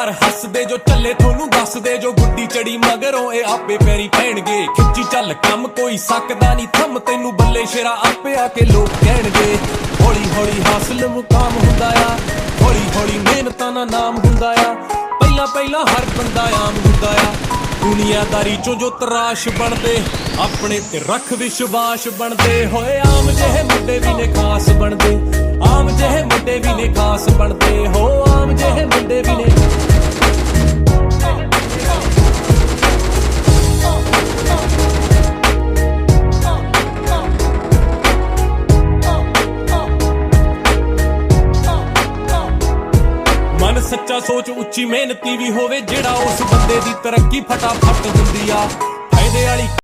ਪਰ ਹੱਸਦੇ ਜੋ ਚੱਲੇ ਤੁਹਾਨੂੰ ਦੱਸਦੇ ਜੋ ਗੁੱਡੀ ਚੜੀ ਮਗਰੋਂ ਇਹ ਆਪੇ ਪੈਰੀ ਪੈਣਗੇ। ਖਿੱਚੀ ਚੱਲ ਕੰਮ ਕੋਈ ਸਕਦਾ ਨਹੀਂ ਥੰਮ ਤੈਨੂੰ ਬੱਲੇ ਸ਼ੇਰਾ ਆਪੇ ਆ ਕੇ ਲੋਕ ਕਹਿਣਗੇ। ਹੌਲੀ ਹੌਲੀ ਹਾਸਲ ਮੁਕਾਮ ਹੁੰਦਾ ਆ, ਹੌਲੀ ਹੌਲੀ ਮਿਹਨਤਾਂ ਦਾ ਨਾਮ ਹੁੰਦਾ ਆ। ਪਹਿਲਾਂ ਪਹਿਲਾਂ ਹਰ ਬੰਦਾ ਆਮ ਹੁੰਦਾ ਆ, ਦੁਨੀਆਦਾਰੀ ਚੋਂ ਜੋ ਤਰਾਸ਼ ਬਣਦੇ ਆਪਣੇ ਤੇ ਰੱਖ ਵਿਸ਼ਵਾਸ ਬਣਦੇ ਹੋਏ। ਆਮ ਜਿਹੇ ਮੁੰਡੇ ਵੀ ਨੇ ਖਾਸ ਬਣਦੇ, ਆਮ ਜਿਹੇ ਮੁੰਡੇ ਵੀ ਨੇ ਖਾਸ ਬਣਦੇ ਹੋ, ਆਮ ਜਿਹੇ ਮੁੰਡੇ ਵੀ ਨੇ। ਮਨ ਸੱਚਾ ਸੋਚ ਉੱਚੀ ਮਿਹਨਤੀ ਵੀ ਹੋਵੇ ਜਿਹੜਾ ਉਸ ਬੰਦੇ ਦੀ ਤਰੱਕੀ ਫਟਾਫਟ ਹੁੰਦੀ ਆ। ਫਾਇਦੇ ਵਾਲੀ